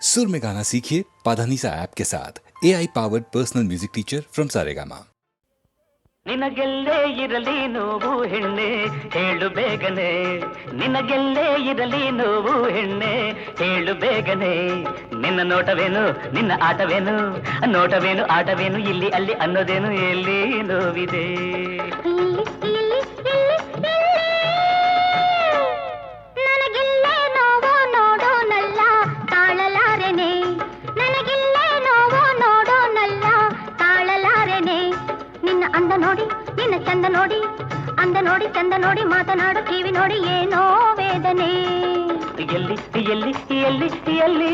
सुर में गाना सीखिए पाधानीसा ऐप के साथ AI powered personal music teacher from Saregama. ನಿನಗೆಲ್ಲೇ ಇರಲಿ ನೋವು ಹೆಣ್ಣೆ ಹೇಳು ಬೇಗನೆ, ನಿನಗೆಲ್ಲೇ ಇರಲಿ ನೋವು ಹೆಣ್ಣೆ ಹೇಳು ಬೇಗನೆ. ನಿನ್ನ ನೋಟವೇನು ನಿನ್ನ ಆಟವೇನು, ನೋಟವೇನು ಆಟವೇನು ಇಲ್ಲಿ ಅಲ್ಲಿ ಅನ್ನೋದೇನು ಎಲ್ಲಿ ನೋವಿದೆ. ನನಗೆಲ್ಲೇ ನೋವು ನೋಡೋನಲ್ಲ ತಾಳಲಾರೆನೆ, ನನಗೆಲ್ಲೇ ನೋವು ನೋಡೋನಲ್ಲ ತಾಳಲಾರೆನೆ. ನಿನ್ನ ಅಂದ ನೋಡಿ ನಿನ್ನ ಚಂದ ನೋಡಿ, ಅಂದ ನೋಡಿ ಚಂದ ನೋಡಿ ಮಾತನಾಡು ಕಿವಿ ನೋಡಿ ಏನೋ ವೇದನೆ. ಎಲ್ಲಿ ಎಲ್ಲಿ ಎಲ್ಲಿ ಎಲ್ಲಿ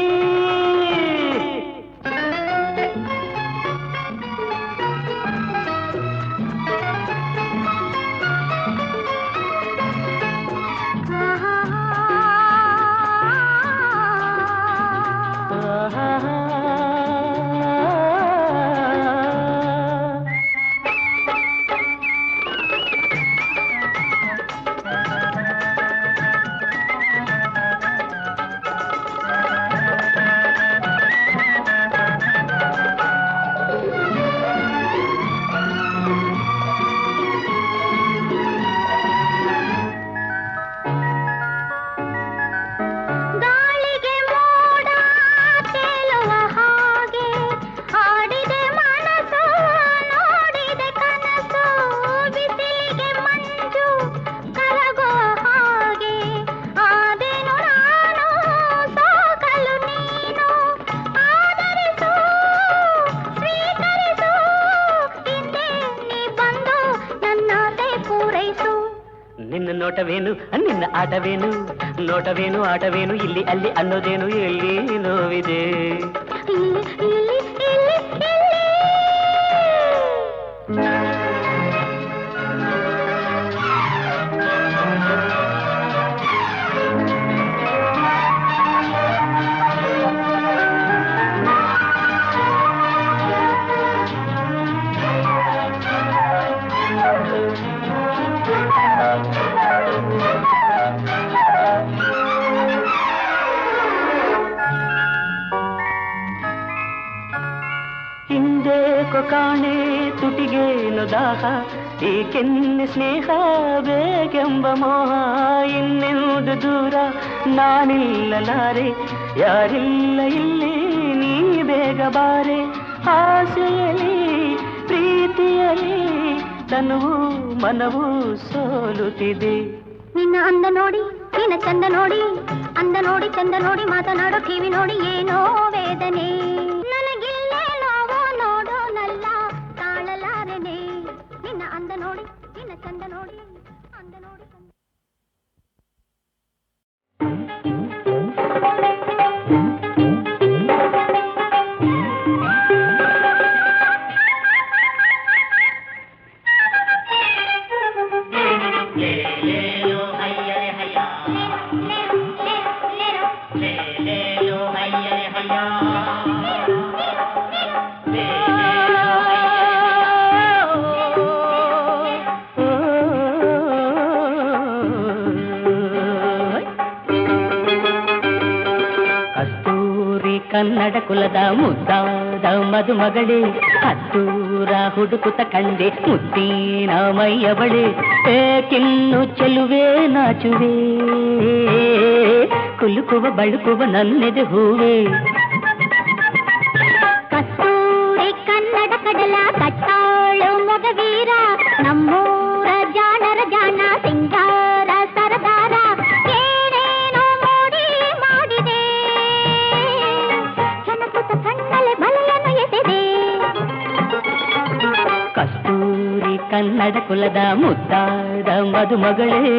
ನಿನ್ನ ನೋಟವೇನು ನಿನ್ನ ಆಟವೇನು, ನೋಟವೇನು ಆಟವೇನು ಇಲ್ಲಿ ಅಲ್ಲಿ ಅನ್ನೋದೇನು ಎಲ್ಲಿ ನೋವಿದೆ. ಹಿಂದೇಕೋ ಕಾಣೆ ತುಟಿಗೇನು ದಾಹ, ಈ ಕೆನ್ನೆ ಸ್ನೇಹ ಬೇಕೆಂಬ ಮೋಹ. ಇನ್ನೆಂದು ದೂರ ನಾನಿಲ್ಲಲಾರೆ, ಯಾರಿಲ್ಲ ಇಲ್ಲಿ ನೀ ಬೇಗ ಬಾರೆ. ಆಸೆಯಲಿ ಪ್ರೀತಿಯಲಿ ತನುವು ಮನವು ಸೋಲುತ್ತಿದೆ. ನಿನ್ನ ಅಂದ ನೋಡಿ ನಿನ್ನ ಚಂದ ನೋಡಿ, ಅಂದ ನೋಡಿ ಚಂದ ನೋಡಿ ಮಾತನಾಡೋ ಕಿವಿ ನೋಡಿ ಏನೋ ವೇದನೆ. ನನಗಿಲ್ಲೇ ನೋವು ನೋಡೋನಲ್ಲ ತಾಳಲಾರೆನೆ, ನಿನ್ನ ಅಂದ ನೋಡಿ ನಿನ್ನ ಚಂದ ನೋಡಿ, ಅಂದ ನೋಡಿ ಚಂದ. ಕನ್ನಡ ಕುಲದ ಮುದ್ದಾದ ಮದುಮಗಳೇ, ಹತ್ತೂರ ಹುಡುಕುತ್ತ ಕಂಡೆ ಮುದ್ದಿನ ಮೈಯ ಬಳೆ. ಏಕಿನ್ನು ಚೆಲುವೆ ನಾಚುವೆ, ಕುಲುಕುವ ಬಳುಕುವ ನನ್ನೆದೆ ಹೂವೆ. ಕಸ್ತೂರಿ ಕನ್ನಡ ಕಡಲ ಕಟ್ಟಾಳು ಮೊಗವೀರ, ನಮ್ಮೂರ ಜಾಣರ ಜಾಣ ಸಿಂಗಾರ ಸರದಾರ. ಏನೇನೋ ಮೋಡಿ ಮಾಡಿದೆ, ಜನಪುತ ಕಣ್ಣಲೆ ಬಲೆಯನ್ನು ಎಸೆದೆ. ಕಸ್ತೂರಿ ಕನ್ನಡ ಕುಲದ ಮುದ್ದಾದ ಮದುಮಗಳೇ.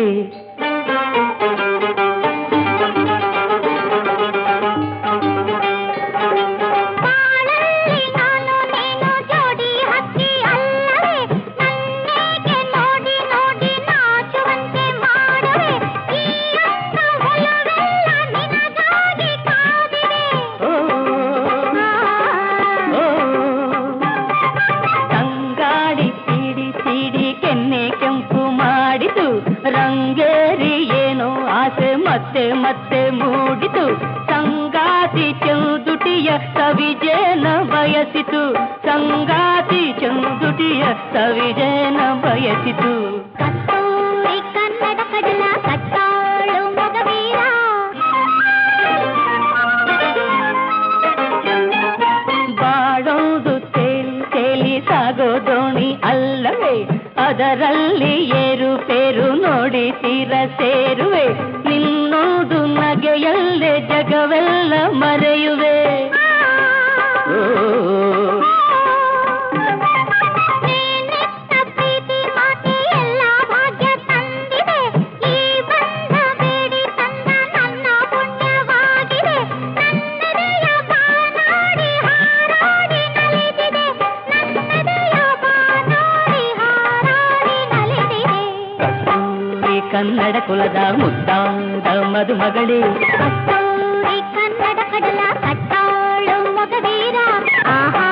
ಕೆಂಪು ಮಾಡಿತು ರಂಗೇ ಚಂದುಟಿಯ ಸವಿಜೇನ ಬಯಸಿತು, ಸಂಗಾತಿ ಚಂದುಟಿಯ ಸವಿಜೇನ ಬಯಸಿತು. ಕಸ್ತೂರಿ ಕನ್ನಡ ಕಡಲ ಕಟ್ಟಾಳು ಮಗವೀರ, ಬಾಳೋದು ತೇಲಿ ತೇಲಿ ಸಾಗೋ ದೋಣಿ ಅಲ್ಲವೇ, ಅದರಲ್ಲಿ ಏರುಪೇರು ನೋಡಿ ತೀರ ಸೇರುವೆ, ನಿನ್ನೋದು ನಗೆಯಲ್ಲೇ ಜಗವೆಲ್ಲ ಮರೆಯುವೆ. ನೀನಿತ್ತ ಪ್ರೀತಿ ಮಾತೆ ಎಲ್ಲ ಭಾಗ್ಯ ತಂದಿದೆ, ಈ ಬಂಧ ಬೇಡಿ ತಂದ ನನ್ನ ಪುಣ್ಯವಾಗಿದೆ. ನನ್ನೆದೆಯ ಬಾನಾಡಿ ಹಾರಾಡಿ ನಲಿದಿದೆ, ನನ್ನೆದೆಯ ಬಾನಾಡಿ ಹಾರಾಡಿ ನಲಿದಿದೆ. ಕಸ್ತೂರಿ ಕನ್ನಡ ಕುಲದ ಮುದ್ದಾದ ಮದುಮಗಳೇ, ಕಸ್ತೂರಿ ಕನ್ನಡ ಕಡಲ ಕಟ್ಟಾಳು ಮಗವೀರ. ಆಹಾ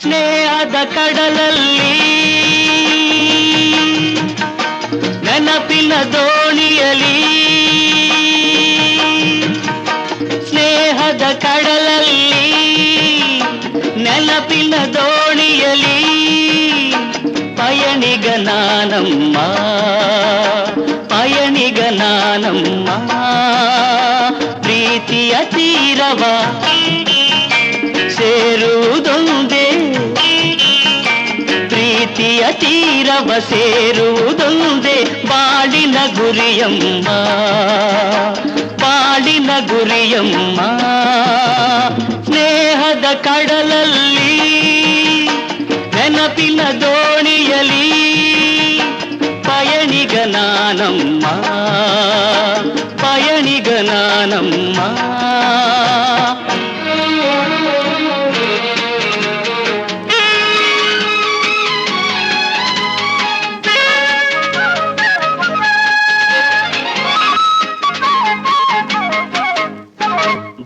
ಸ್ನೇಹದ ಕಡಲಲ್ಲಿ ನೆನಪಿನ ದೋಣಿಯಲಿ, ಸ್ನೇಹದ ಕಡಲಲ್ಲಿ ನೆನಪಿನ ದೋಣಿಯಲಿ, ಪಯಣಿಗ ನಾನಮ್ಮ ಪಯಣಿಗ ನಾನಮ್ಮ, ಪ್ರೀತಿಯ ತೀರವ ಸೇರುವುದೊಂದೇ, ಪ್ರೀತಿಯ ತೀರವ ಸೇರುವುದೊಂದೇ ಬಾಳಿನ ಗುರಿಯಮ್ಮ, ಬಾಳಿನ ಗುರಿಯಮ್ಮ. ಸ್ನೇಹದ ಕಡಲಲ್ಲಿ ನೆನಪಿನ ದೋಣಿಯಲಿ, ಪಯಣಿಗ ನಾನಮ್ಮ ಪಯಣಿಗ ನಾನಮ್ಮ.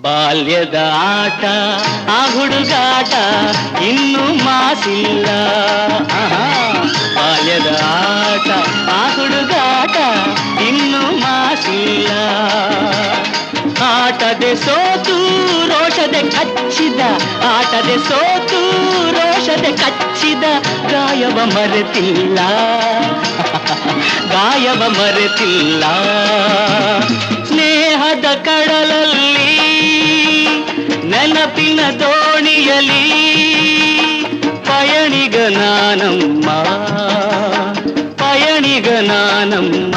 ಬಾಲ್ಯದ ಆಟ ಆ ಹುಡುಗಾಟ ಇನ್ನೂ ಮಾಸಿಲ್ಲ, ಬಾಲ್ಯದ ಆಟ ಆ ಹುಡುಗಾಟ ಇನ್ನೂ ಮಾಸಿಲ್ಲ. ಆಟದೆ ಸೋತು ರೋಷದೆ ಕಚ್ಚಿದ, ಆಟದೆ ಸೋತು ರೋಷದೆ ಕಚ್ಚಿದ, ಗಾಯವ ಮರೆತಿಲ್ಲ ಗಾಯವ ಮರೆತಿಲ್ಲ. ಸ್ನೇಹದ ಕಡಲಲ್ಲಿ ನೆನಪಿನ ದೋಣಿಯಲಿ, ಪಯಣಿಗ ನಾನಮ್ಮ ಪಯಣಿಗ ನಾನಮ್ಮ.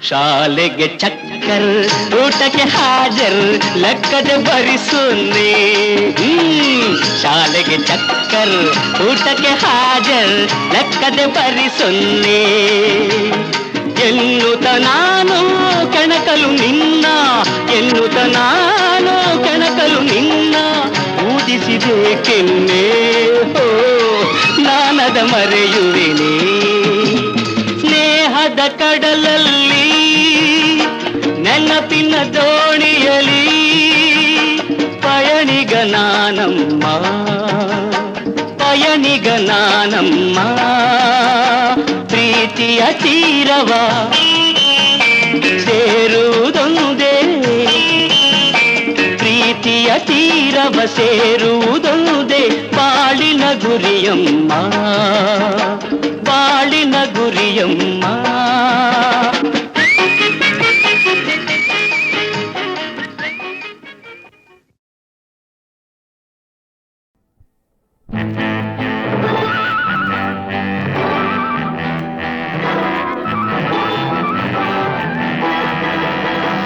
ಶಾಲೆಗೆ ಚಕ್ಕರ್, ಊಟಕ್ಕೆ ಹಾಜರ್, ಲೆಕ್ಕದೆ ಭರಿಸುನ್ನಿ. ಶಾಲೆಗೆ ಚಕ್ಕರ್, ಊಟಕ್ಕೆ ಹಾಜರ್, ಲೆಕ್ಕದೆ ಭರಿಸುನ್ನಿ. ಎನ್ನುತ್ತ ನಾನು ಕೆಣಕಲು ನಿನ್ನ, ಎನ್ನುತ್ತ ನಾನು ಕೆಣಕಲು ನಿನ್ನ, ಊದಿಸಿದೆ ಕೆನ್ನೆ ನಾನದ ಮರೆಯುವೆನೆ. ಸ್ನೇಹದ ಕಡಲಲ್ಲಿ ನೆನಪಿನ ದೋಣಿಯಲಿ, ಪಯಣಿಗ ನಾನಮ್ಮ ಪಯಣಿಗ ನಾನಮ್ಮ. ಪ್ರೀತಿಯ ತೀರವ ಸೇರುವುದೊಂದೇ, ಪ್ರೀತಿಯ ತೀರವ ಸೇರುವುದೊಂದೇ ಬಾಳಿನ ಗುರಿಯಮ್ಮ ಬಾಳಿನ ಗುರಿಯಮ್ಮ.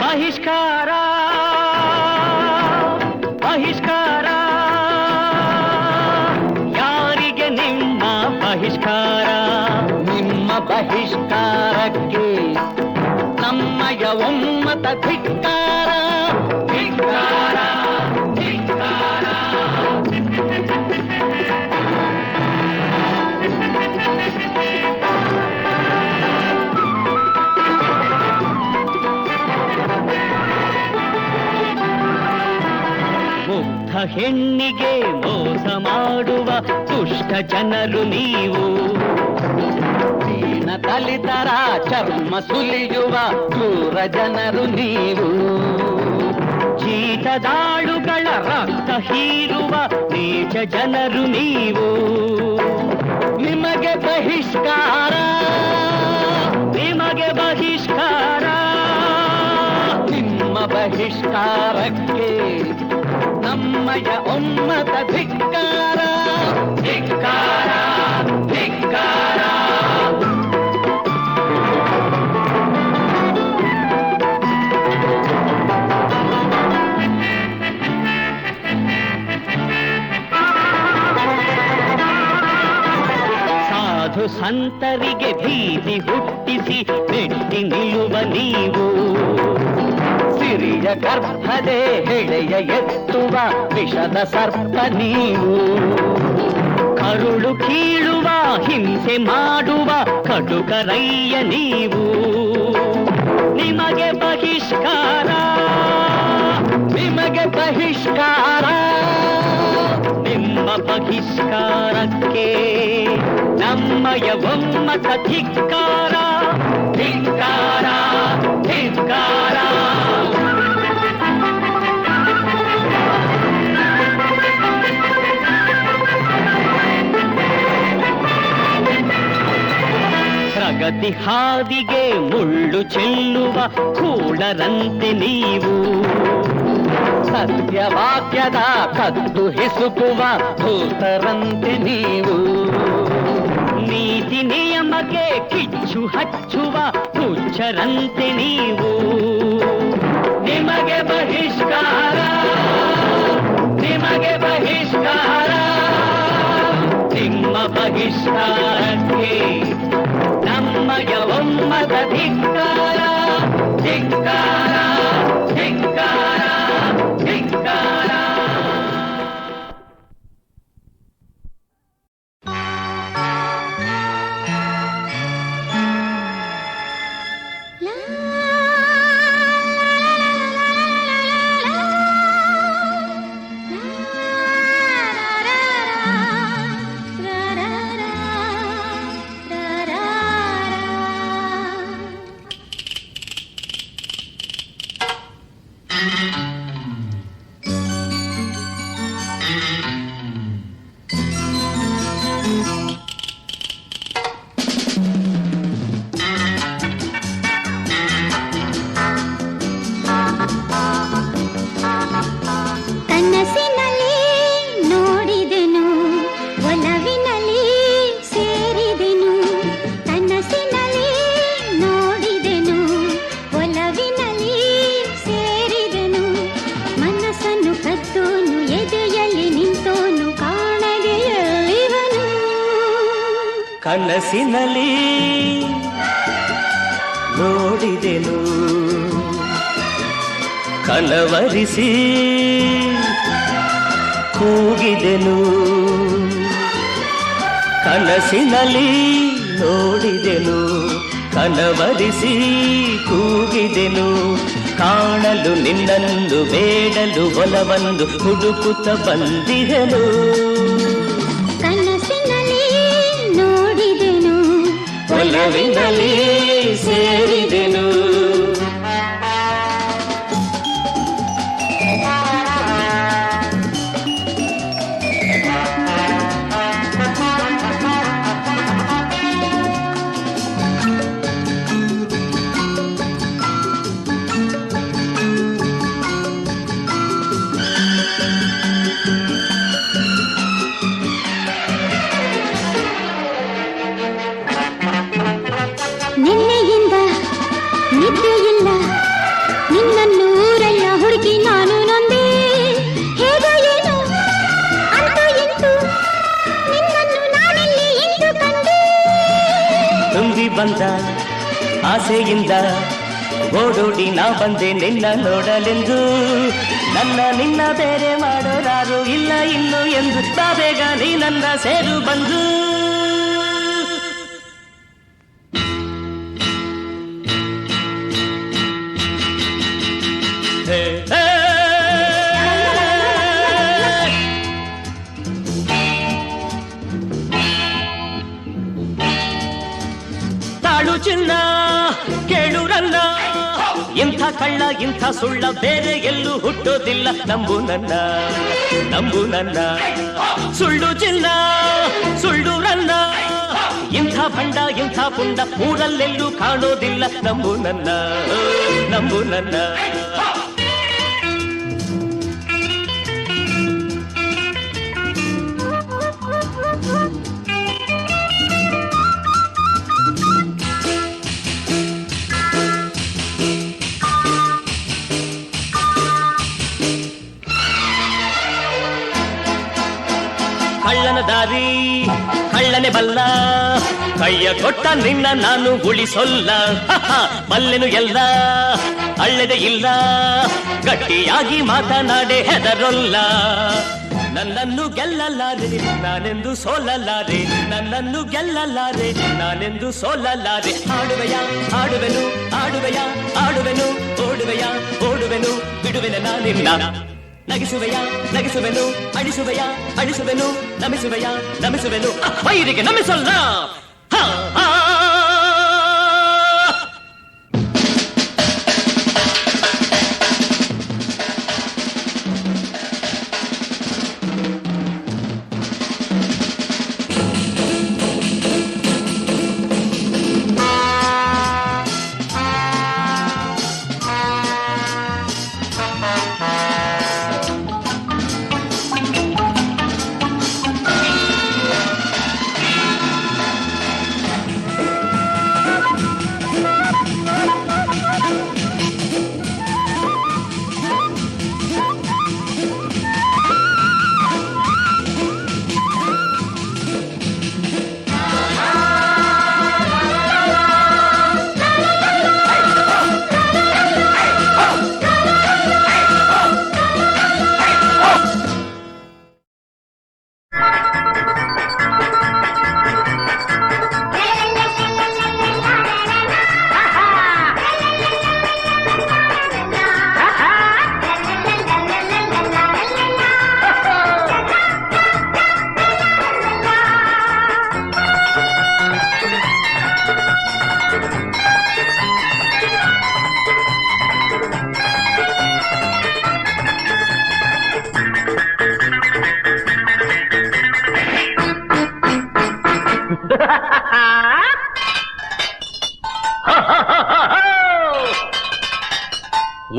ಬಹಿಷ್ಕಾರ ಬಹಿಷ್ಕಾರ, ಯಾರಿಗೆ ಬಹಿಷ್ಕಾರ ನಿಮ್ಮ ಬಹಿಷ್ಕಾರಕ್ಕೆ ನಮ್ಮಯ ಒಮ್ಮತ ಧಿಕ್ಕಾರ ಧಿಕ್ಕಾರ ಧಿಕ್ಕಾರ. ಮುಗ್ಧ ಹೆಣ್ಣಿಗೆ ಮೋಸ ಮಾಡುವ ದುಷ್ಟ ಜನರು ನೀವು. ದೀನ ದಲಿತರ ಚರ್ಮ ಸುಲಿಯುವ ಕ್ರೂರ ಜನರು ನೀವು. ಜೀತದಾಳುಗಳ ರಕ್ತ ಹೀರುವ ನೀಚ ಜನರು ನೀವು. ನಿಮಗೆ ಬಹಿಷ್ಕಾರ ನಿಮಗೆ ಬಹಿಷ್ಕಾರ ನಿಮ್ಮ ಬಹಿಷ್ಕಾರಕ್ಕೆ ನಮ್ಮಯ ಒಮ್ಮತ ಧಿಕ್ಕಾರ ಧಿಕ್ಕಾರ ಧಿಕ್ಕಾರ. ಸಾಧು ಸಂತರಿಗೆ ಭೀತಿ ಹುಟ್ಟಿಸಿ ಮೆಟ್ಟಿ ನಿಲ್ಲುವ ನೀವು. ಸಿರಿಯ ಗರ್ಭದೆ ಹೆಡೆಯ ಎತ್ತುವ ವಿಷದ ಸರ್ಪ ನೀವು. ಕರುಳು ಕೀಳುವ ಹಿಂಸೆ ಮಾಡುವ ಕಟುಕರಯ್ಯ ನೀವು. ನಿಮಗೆ ಬಹಿಷ್ಕಾರ ನಿಮಗೆ ಬಹಿಷ್ಕಾರ ನಿಮ್ಮ ಬಹಿಷ್ಕಾರಕ್ಕೆ ನಮ್ಮಯ ಒಮ್ಮತ ಧಿಕ್ಕಾರ ಧಿಕ್ಕಾರ ಧಿಕ್ಕಾರ. ಪ್ರಗತಿ ಹಾದಿಗೆ ಮುಳ್ಳು ಚೆಲ್ಲುವ ಕೂಳರಂತೆ ನೀವು. ಸತ್ಯವಾಕ್ಯದ ಕದ್ದು ಹಿಸುಕುವ ಭೂತರಂತೆ ನೀವು. ನೀತಿ ನಿಯಮಕ್ಕೆ ಕಿಚ್ಚು ಹಚ್ಚುವ ಹುಚ್ಚರಂತೆ ನೀವು. ನಿಮಗೆ ಬಹಿಷ್ಕಾರ ನಿಮಗೆ ಬಹಿಷ್ಕಾರ ನಿಮ್ಮ ಬಹಿಷ್ಕಾರಕ್ಕೆ ನಮ್ಮಯ ಒಮ್ಮತ ಧಿಕ್ಕಾರ ಧಿಕ್ಕಾರ ಧಿಕ್ಕಾರ ಧಿಕ್ಕಾರ. ಕನಸಿನಲ್ಲಿ ನೋಡಿದೆನು ಒಲವಿನಲ್ಲಿ ಸೇರಿದೆನು. ಕನಸಿನಲ್ಲಿ ನೋಡಿದೆನು ಒಲವಿನಲ್ಲಿ ಸೇರಿದೆನು. ಮನಸ್ಸನ್ನು ಕದ್ದೋನು ಎದೆಯಲ್ಲಿ ನಿಂತೋನು ಕಾಣದೆಯಲ್ಲಿವನು. ಕನಸಿನಲ್ಲಿ ನೋಡಿದೆನು ಕನವರಿಸಿ ಕೂಗಿದೆನು. ಕನಸಿನಲ್ಲಿ ನೋಡಿದೆನು ಕನವರಿಸಿ ಕೂಗಿದೆನು. ಕಾಣಲು ನಿನ್ನನ್ನು ಬೇಡಲು ಒಲವಂದು ಹುಡುಕುತ್ತ ಬಂದಿಹೆನು. ಕನಸಿನಲ್ಲಿ ನೋಡಿದೆನು ಒಲವಿನಲ್ಲಿ ಸೇರಿದೆನು. ಬಂದ ಆಸೆಯಿಂದ ಓಡೋಡಿ ನಾ ಬಂದೆ ನಿನ್ನ ನೋಡಲೆಂದು ನನ್ನ ನಿನ್ನ ಬೇರೆ ಮಾಡೋರಾರು ಇಲ್ಲ ಇನ್ನು ಎಂದು ಬೇಗ ನೀ ನನ್ನ ಸೇರು ಬಂದು ತಾಳು ಚಿನ್ನ ಕೇಳುರನ್ನ ಇಂಥ ಕಳ್ಳ ಇಂಥ ಸುಳ್ಳ ಬೇರೆ ಎಲ್ಲೂ ಹುಟ್ಟೋದಿಲ್ಲ ನಂಬು ನನ್ನ ಸುಳ್ಳು ಚಿನ್ನ ಸುಳ್ಳು ರನ್ನ ಇಂಥ ಭಂಡ ಇಂಥ ಪುಂಡ ಊರಲ್ಲೆಲ್ಲೂ ಕಾಣೋದಿಲ್ಲ ನಂಬು ನನ್ನ ಕಳ್ಳನ ದಾರಿ ಕಳ್ಳನೆ ಬಲ್ಲ ಕೈಯ ಕೊಟ್ಟ ನಿನ್ನ ನಾನು ಉಳಿಸೊಲ್ಲ ಬಲ್ಲೆನು ಎಲ್ಲ ಅಳ್ಳೆದೆ ಇಲ್ಲ ಗಟ್ಟಿಯಾಗಿ ಮಾತನಾಡೆ ಹೆದರೊಲ್ಲ ನನ್ನನ್ನು ಗೆಲ್ಲಲಾರೆ ನಾನೆಂದು ಸೋಲಲಾರೆ ನನ್ನನ್ನು ಗೆಲ್ಲಲಾರೆ ನಾನೆಂದು ಸೋಲಲಾರೆ ಆಡುವೆನು ಓಡುವೆನು ಬಿಡುವೆನ ನಾನಿನ್ನ ನಗಿಸುವೆನು ಅಳಿಸುವೆನು ನಮಿಸುವೆನು ವೈರಿಗೆ ನಮಿಸಲ್ಲ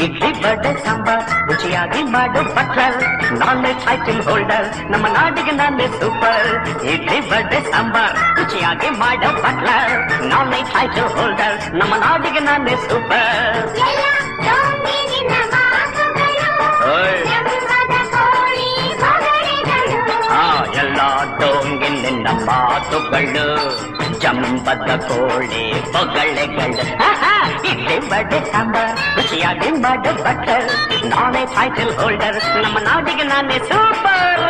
ಇಡ್ಲಿ ಬಡೆ ಸಾಂಬಾರ್ ರುಚಿಯಾಗಿ ಮಾಡು ಬಟ್ಲರ್ ನಾನೇ ಟೈಟಲ್ ಹೋಲ್ಡರ್ ನಮ್ಮ ನಾಡಿಗೆ ನಾನೇ ಸೂಪರ್ ಇಡ್ಲಿ ಬಡೆ ಸಾಂಬಾರ್ ರುಚಿಯಾಗಿ ಮಾಡು ಬಟ್ಲರ್ ನಾನೇ ಟೈಟಲ್ ಹೋಲ್ಡರ್ ನಮ್ಮ ನಾಡಿಗೆ ನಾನೇ ಸೂಪರ್ ಎಲ್ಲ ಡೋಂಗಿ ನಿನ್ನ ಮಾತುಗಳು ಜಂಬದ ಕೋಳಿ ಬೊಗಳೆಗಳು ಇಡ್ಲಿ ಬಡೆ ಸಾಂಬಾರ್ ರುಚಿಯಾಗಿ ಮಾಡು ಬಟ್ಲರ್ ನಾನೇ ಟೈಟಲ್ ಹೋಲ್ಡರ್ ನಮ್ಮ ನಾಡಿಗೆ ನಾನೇ ಸೂಪರ್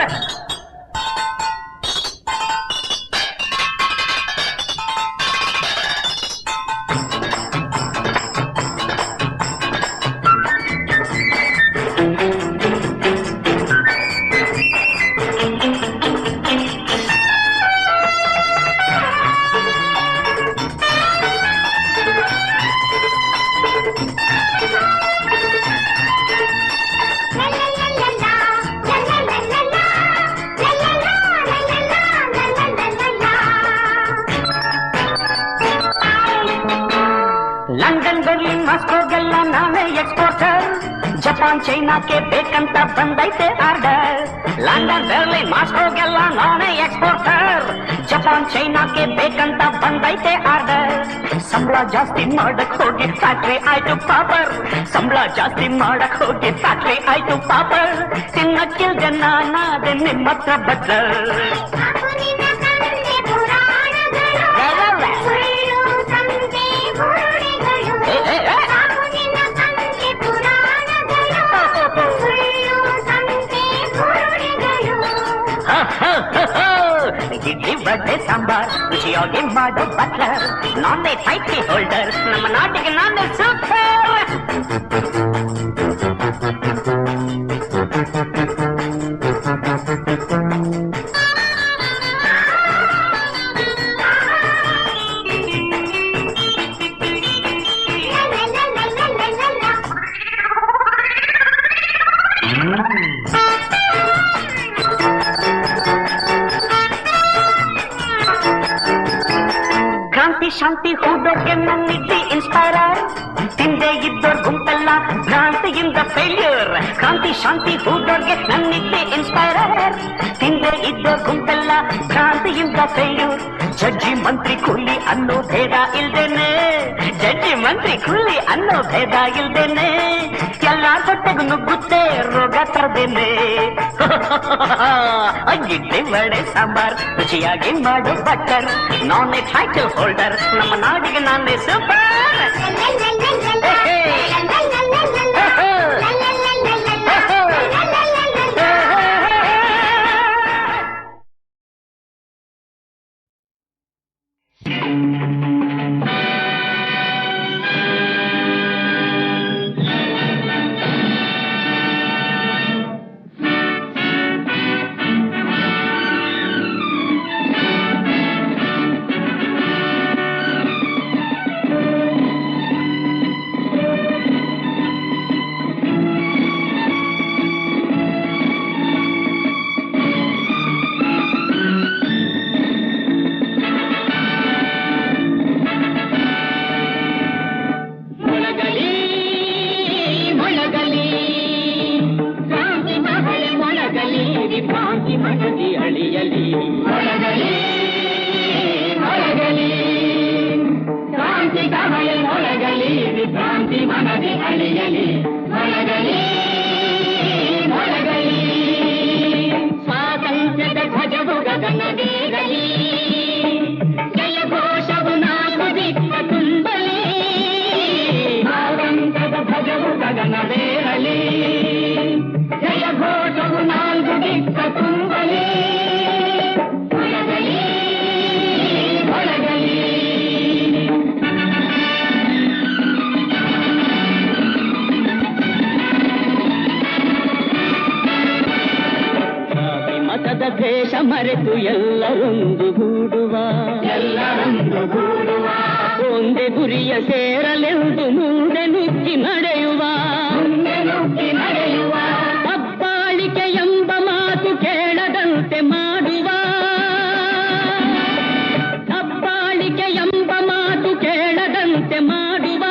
ಲಂಡನ್ ಬರ್ಲಿನ್ ಮಾಸ್ಕೋಗೆಲ್ಲ ನಾನೇ ಎಕ್ಸ್ಪೋರ್ಟರ್ ಜಪಾನ್ ಚೈನಾಕ್ಕೆ ಬೇಕಂತ ಬಂದೈತೆ ಆರ್ಡರ್ ಲಂಡನ್ ಬರ್ಲಿನ್ ಮಾಸ್ಕೋಗೆಲ್ಲ ನಾನೇ ಎಕ್ಸ್ಪೋರ್ಟರ್ ಜಪಾನ್ ಚೈನಾಕ್ಕೆ ಬೇಕಂತ ಬಂದೈತೆ ಆರ್ಡರ್ ಸಂಬಳ ಜಾಸ್ತಿ ಮಾಡಕ್ ಹೋಗಿ ಫ್ಯಾಕ್ಟ್ರಿ ಆಯ್ತು ಪಾಪರ್ ಸಂಬಳ ಜಾಸ್ತಿ ಮಾಡಕ್ ಹೋಗಿ ಫ್ಯಾಕ್ಟ್ರಿ ಆಯ್ತು ಪಾಪರ್ ತಿನ್ನಕ್ಕಿಲ್ದೆ ನಾನಾದೆ ನಿಮ್ಮ ಹತ್ರ ಬಟ್ಲರ್ ಇಡ್ಲಿ ಬಡ್ಡೆ ಸಾಂಬಾರ್ ರುಚಿಯಾಗಿ ಮಾಡೋ ಬಟ್ಲರ್ ನಾನೇ ಟೈಟ್ಲಿ ಹೋಲ್ಡರ್ ನಮ್ಮ ನಾಟಿಗೆ ನಾನೇ ಸೂಪರ್. ಕ್ರಾಂತಿ ಶಾಂತಿ ಹೂಡೋಕೆ ನನ್ನಿದ್ದಿ ಇನ್ಸ್ಪೈರರ್ ತಿಂದೆ ಇದ್ದೋರ್ ಗುಂಪೆಲ್ಲ ಭ್ರಾಂತಿಯಿಂದ ಫೇಲ್ಯೂರ್. ಕ್ರಾಂತಿ ಶಾಂತಿ ಹೂಡೋರ್ಗೆ ನನ್ನಿದ್ದಿ ಇನ್ಸ್ಪೈರರ್ ತಿಂದೆ ಇದ್ದೋರ್ ಗುಂಪೆಲ್ಲ ಭ್ರಾಂತಿಯಿಂದ ಫೇಲ್ಯೂರ್. ಜಡ್ಜಿ ಮಂತ್ರಿ ಕೂಲಿ ಅನ್ನೋ ಭೇದ ಇಲ್ದೇನೆ, ಜಡ್ಜಿ ಮಂತ್ರಿ ಕೂಲಿ ಅನ್ನೋ ಭೇದ ಇಲ್ದೇನೆ ಎಲ್ಲ ಹೊಟ್ಟೆಗೂ ನುಗ್ಗುತ್ತೆ ರೋಗ ತರದೇನೆ. ಇಡ್ಲಿ ವಡೆ ಸಾಂಬಾರ್ ರುಚಿಯಾಗಿ ಮಾಡೋ ಬಟ್ಟರ್ ನಾನೇ ಟೈಟಲ್ ಹೋಲ್ಡರ್ ನಮ್ಮ ನಾಡಿಗೆ ನಾನೇ ಸೂಪರ್. ಸ್ವಾತಂತ್ರ್ಯದ ಧ್ವಜವು ಗಗನವೇಗಲಿ, ಜಯ ಘೋಷವು ನಾಲ್ಕು ದಿಕ್ಕ ತುಂಬಲಿ. ಸ್ವಾತಂತ್ರ್ಯದ ಧ್ವಜವು ಗಗನವೇರಲಿ, ಜಯ ಘೋಷವು ನಾಲ್ಕು ದಿಕ್ಕ ತುಂಬಲಿ. ಮೊಳಗಲಿ ಮೊಳಗಲಿ ಮತದ ದ್ವೇಷ ಮರೆತು ಎಲ್ಲರೊಂದು ಗೂಡುವ ಒಂದೇ ಗುರಿಯ ಸೇರಲೆಂದು ಮುಂದೆ ನುಗ್ಗಿ ನಡೆಯುವ ದಬ್ಬಾಳಿಕೆ ಎಂಬ ಮಾತು ಕೇಳದಂತೆ ಮಾಡುವ, ದಬ್ಬಾಳಿಕೆ ಎಂಬ ಮಾತು ಕೇಳದಂತೆ ಮಾಡುವ,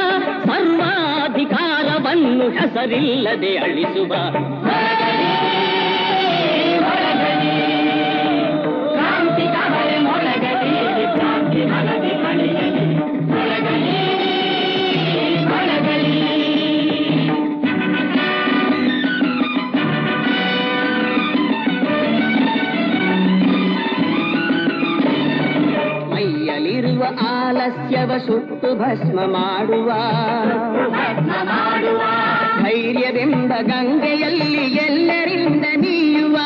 ಸರ್ವಾಧಿಕಾರವನ್ನು ಹೆಸರಿಲ್ಲದೆ ಅಳಿಸುವ. ಮೈಯಲ್ಲಿರುವ ಆಲಸ್ಯವ ಸುಟ್ಟು ಭಸ್ಮ ಮಾಡುವ, ಧೈರ್ಯವೆಂಬ ಗಂಗೆಯಲ್ಲಿ ಎಲ್ಲರಿಂದ ನೀಯುವ,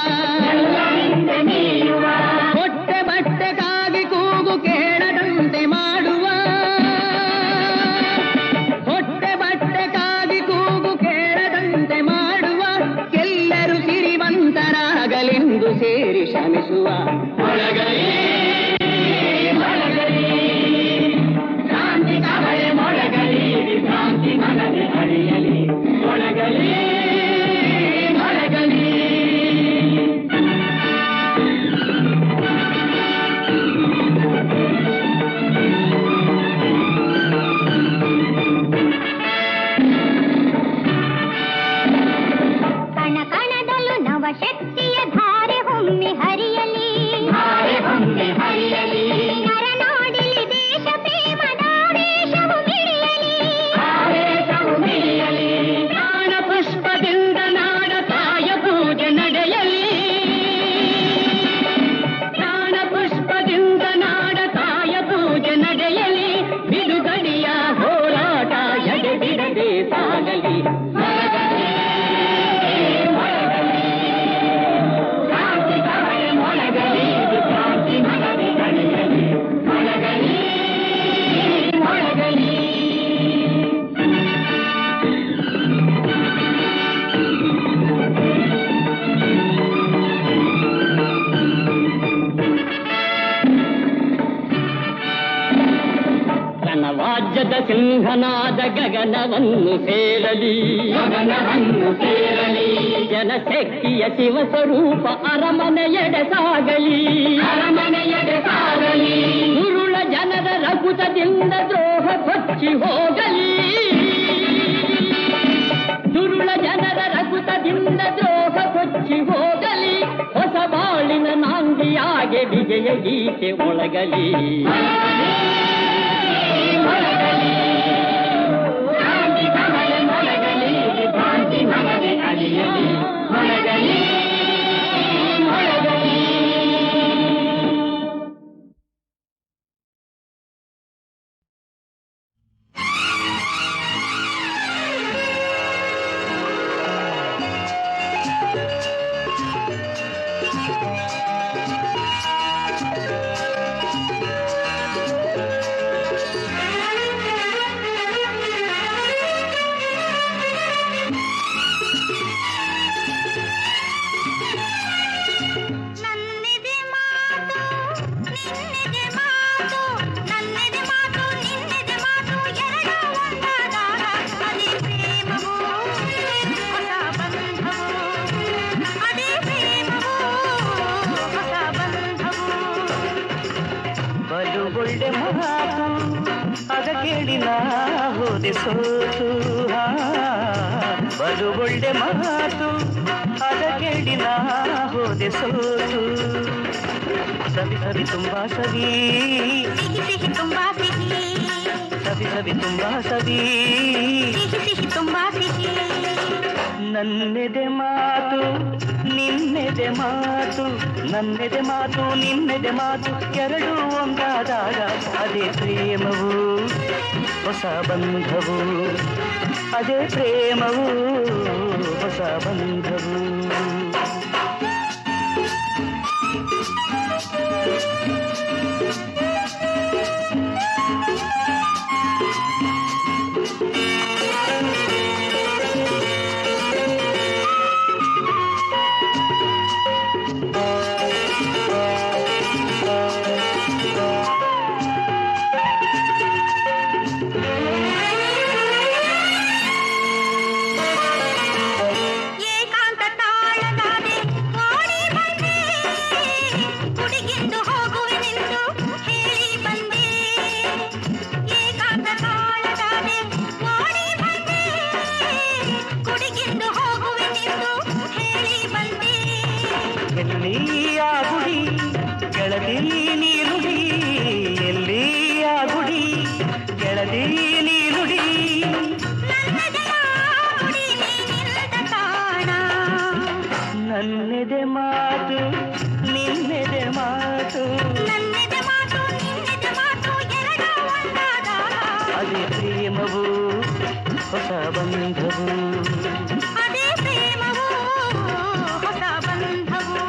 ಹೊಟ್ಟೆ ಬಟ್ಟೆಗಾಗಿ ಕೂಗು ಕೇಳದಂತೆ ಮಾಡುವ, ಹೊಟ್ಟೆ ಬಟ್ಟೆಗಾಗಿ ಕೂಗು ಕೇಳದಂತೆ ಮಾಡುವ, ಎಲ್ಲರೂ ಸಿರಿವಂತರಾಗಲೆಂದು ಸೇರಿ ಶ್ರಮಿಸುವ. ಮೊಳಗಲಿ ವಾದ್ಯದ ಸಿಂಹನಾದ ಗಗನವನ್ನು ಸೇರಲಿ ಜನಶಕ್ತಿಯ ಶಿವಸ್ವರೂಪ ಅರಮನೆಯೆಡೆ ಸಾಗಲಿ ದುರುಳ ಜನರ ರಘುತದಿಂದ ದ್ರೋಹ ಕೊಚ್ಚಿ ಹೋಗಲಿ ದುರುಳ ಜನರ ರಘುತದಿಂದ ದ್ರೋಹ ಕೊಚ್ಚಿ ಹೋಗಲಿ ಹೊಸ ಬಾಳಿನ ನಾಂದಿಯಾಗೆ ವಿಜಯ ಗೀತೆ ಒಳಗಲಿ ಒಳ್ಳೆ ಮಾತು ಅದ ಕೇಳಿ ನಾ ಹೋದೆ ಸೋತು ಬಲು ಒಳ್ಳೆ ಮಾತು ಅದ ಕೇಳಿ ನಾ ಹೋದೆ ಸೋತು ಸವಿ ಸವಿ ತುಂಬಾ ಸವಿ ಸಿಹಿ ತುಂಬಾ ಸಿಹಿ ಸವಿ ಸವಿ ತುಂಬಾ ಸವಿ ಸಿಹಿ ತುಂಬಾ ಸಿಹಿ ನನ್ನೆದೆ ಮಾತು ನಿನ್ನೆದೆ ಮಾತು ನನ್ನೆದೆ ಮಾತು ನಿನ್ನೆದೆ ಮಾತು ಎರಡು ಒಂದಾದಾಗ ಅದೇ ಪ್ರೇಮವು ಹೊಸ ಬಂಧವು ಅದೇ ಪ್ರೇಮವು ಹೊಸ ಬಂಧವು ನನ್ನೆದೆ ಮಾತು ನಿನ್ನೆದೆ ಮಾತು ನನ್ನೆದೆ ಮಾತು ನಿನ್ನೆದೆ ಮಾತು ಎರಡು ಒಂದಾದಾಗ ಅದೇ ಪ್ರೇಮವು ಹೊಸ ಬಂಧವು ಅದೇ ಪ್ರೇಮವು ಹೊಸ ಬಂಧವು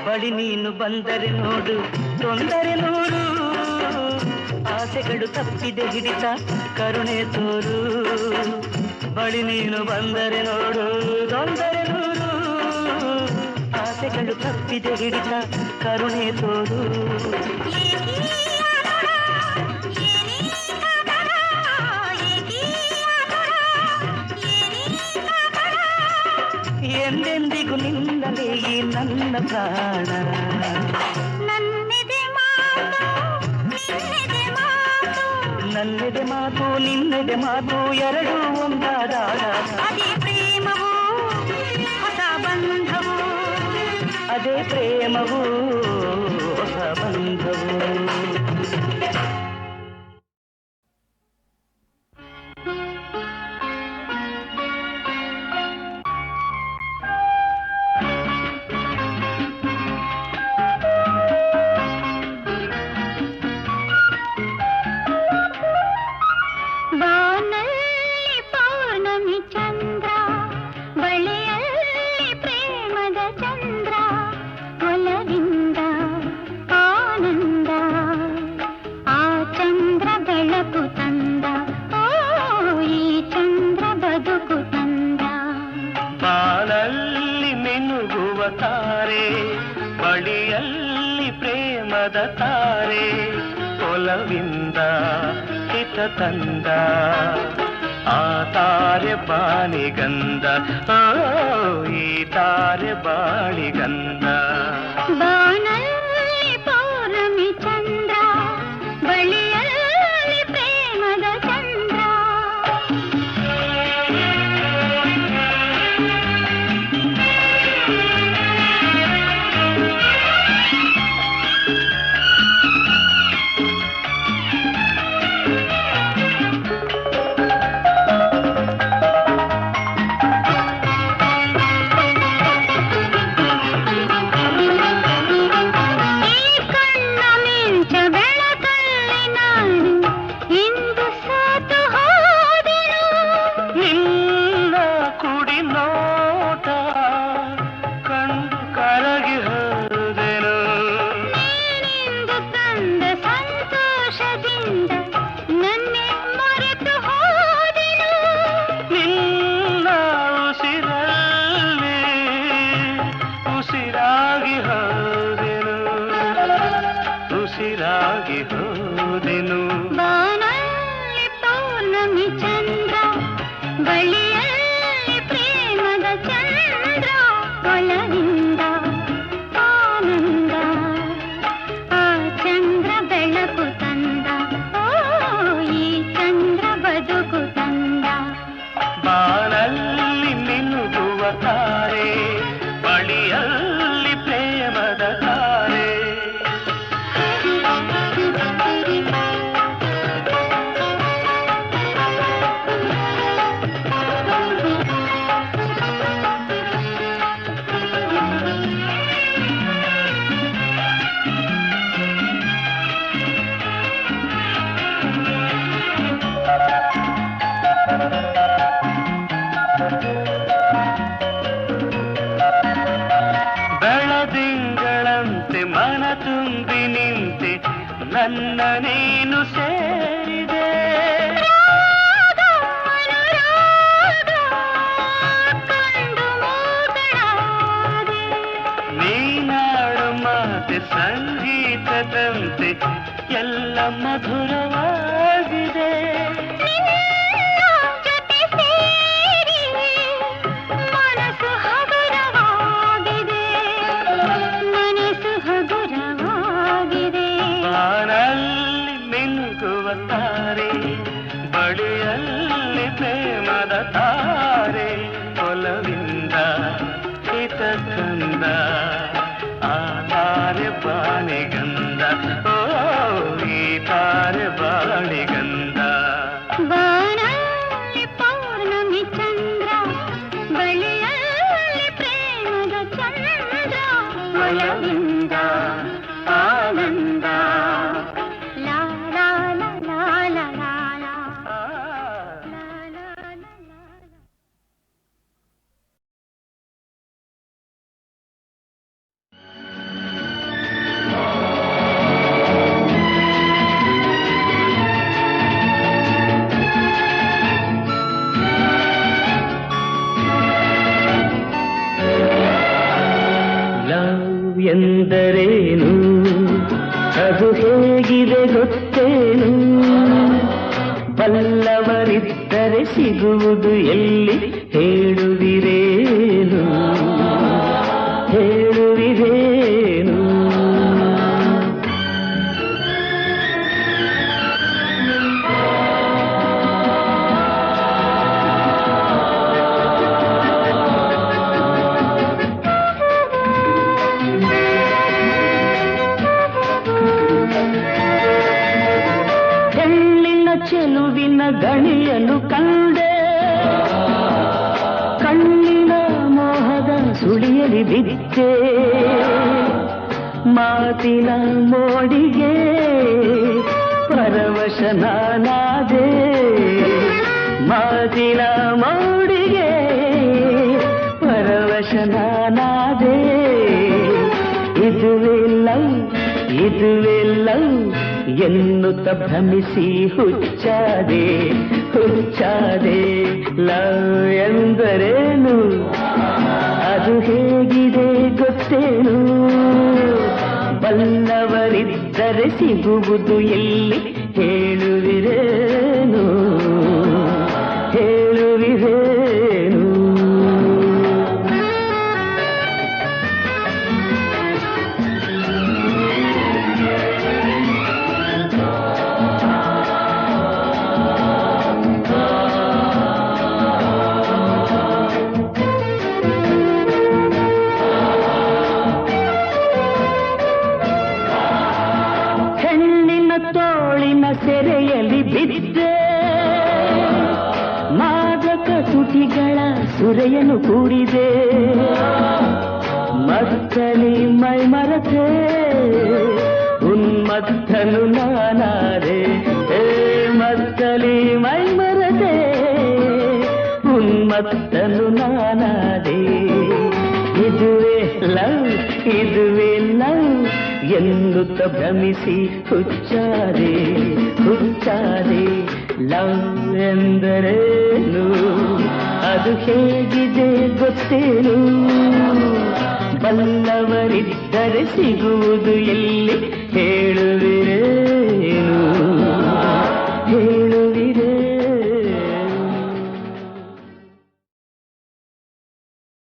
ಬಳಿ ನೀನು ಬಂದರೆ ನೋಡು ತೊಂದರೆ ನೂರು ಆಸೆಗಳು ತಪ್ಪಿದೆ ಹಿಡಿತ ಕರುಣೆ ತೋರು ಬಳಿ ನೀನು ಬಂದರೆ ನೋಡು ತೊಂದರೆ ನೂರು ಆಸೆಗಳು ತಪ್ಪಿದೆ ಹಿಡಿತ ಕರುಣೆ ತೋರು ಎಂದೆಂದಿಗೂ ನಿನ್ನಲೇ ಈ ನನ್ನ ಪ್ರಾಣ ನನ್ನೆದೆ ಮಾತು ನಿನ್ನೆದೆ ಮಾತು ನನ್ನೆದೆ ಮಾತು ನಿನ್ನೆದೆ ಮಾತು ಎರಡು ಒಂದಾದಾಗ ಅದೇ ಪ್ರೇಮವು ಹೊಸ ಬಂಧವು ಅದೇ ಪ್ರೇಮವು ಹೊಸ ಬಂಧವು ಬಾನಲ್ಲಿ ಬೆಳಕು ತಂದ ಓ ಈ ಚಂದ್ರ ಬದುಕು ತಂದ ಬಾಳಲ್ಲಿ ಮಿನುಗುವ ತಾರೆ ಬಳಿಯಲ್ಲಿ ಪ್ರೇಮದ ತಾರೆ ಒಲವಿಂದ ಹಿತ ತಂದ ಆ ತಾರೆ ಬಾಳಿಗಂಧ ಓ ಈ ತಾರೆ ಬಾಳಿಗಂಧ ಬಾನಲ್ಲಿ ಪೌರ್ಣಮಿ ಚಂದ್ರ ಬಳಿಯಲ್ಲಿ ಪ್ರೇಮದ ಚಂದ್ರ ಬಾನಲ್ಲಿ ಪೌರ್ಣಮಿ ಚಂದ್ರ ಬಳಿಯಲ್ಲಿ ಪ್ರೇಮದ ಚಂದ್ರ ಒಲವಿಂದ ಆನಂದ ಆ ಚಂದ್ರ ಬೆಳಕು ತಂದ ಓ ಈ ಚಂದ್ರ ಬದುಕು ತಂದ ಬಾಳಲ್ಲಿ ಮಿನುಗುವ ತಾರೆ ಬಳಿಯಲ್ಲಿ ಪ್ರೇಮದ ತಾರೆ ಬೆಳದಿಂಗಳಂತೆ ಮನ ತುಂಬಿ ನಿಂತೆ ನನ್ನ ನೀನು ಸೇರಿದೆ ನೀನಾಡು ಮಾತೆ ಸಂಗೀತದಂತೆ ಎಲ್ಲ ಮಧುರವಾಗಿದೆ ಮನಸ್ಸು ಹಗುರವಾಗಿದೆ ಮನಸ್ಸು ಹಗುರವಾಗಿದೆ ಬಾನಲ್ಲಿ ಮಿನುಗುವ ತಾರೆ ಬಳಿಯಲ್ಲಿ ಪ್ರೇಮದ ತಾರೆ ಒಲವಿಂದ ಹಿತ ತಂದ ಆ ತಾರೆ ಬಾಳಿಗಂಧ ಓ ಈ ತಾರೆ ಬಾಳಿಗಂಧ ಬಾನಲ್ಲಿ ಪೌರ್ಣಮಿ ಚಂದ್ರ ಬಳಿಯಲ್ಲಿ ಪ್ರೇಮದ ಚಂದ್ರ ಒಲವಿಂದ ಆನಂದ ಲಾ ಲಾ ಲಾ ಲಾ ಲಾ ಲಾ ಲಾ. ಲಾ ಲಾ ಲಾ ಲಾ ಲಾ. ಲವ್ ಎಂದರೇನು ಅದು ಹೇಗಿದೆ ಗೊತ್ತೇನು ಬಲ್ಲವರಿದ್ದರೆ ಸಿಗುವುದು ಎಲ್ಲಿ ಹೇಳುವಿರೇನು ಹೇಳುವಿರೇನು ಚೆಲುವಿನ ಗಣಿಯನ್ನು ಕಂಡೆ ಕಣ್ಣಿನ ಮೋಹದ ಸುಳಿಯಲಿ ಬಿದ್ದೆ ಮಾತಿನ ಮೋಡಿಗೆ ಪರವಶ ನಾನಾದೆ ಮಾತಿನ ಮೋಡಿಗೆ ಪರವಶ ಇದುವೇ ಲವ್ ಎನ್ನುತ್ತ ಭ್ರಮಿಸಿ ಹುಚ್ಚಾದೆ ಹುಚ್ಚಾದೆ ಲವ್ ಎಂದರೇನು ಅದು ಹೇಗಿದೆ ಗೊತ್ತೇನು ಬಲ್ಲವರಿದ್ದರೆ ಸಿಗುವುದು ಎಲ್ಲಿ ಹೇಳುವಿರೇನು ಹೇಳುವಿರೇನು ತೋಳಿನ ಸೆರೆಯಲ್ಲಿ ಬಿದ್ದೆ ಮಾದಕ ತುಟಿಗಳ ಸುರೆಯನ್ನು ಕೂಡಿದೆ ಮತ್ತಲಿ ಮೈ ಮರತೆ ಉನ್ಮತ್ತನು ನಾನಾದೆ ಮತ್ತಲಿ ಮೈ ಮರತೆ ಉನ್ಮತ್ತನು ನಾನಾದೆ ಇದುವೇ ಲವ್ ಇದುವೇ ಲವ್ ಎನ್ನುತ್ತ ಭ್ರಮಿಸಿ ಹುಚ್ಚಾದೆ ಹುಚ್ಚಾದೆ ಲವ್ ಎಂದರೇನು ಅದು ಹೇಗಿದೆ ಗೊತ್ತೇನು ಬಲ್ಲವರಿದ್ದರೆ ಸಿಗುವುದು ಎಲ್ಲಿ ಹೇಳುವಿರೇನು ಹೇಳುವಿರೇ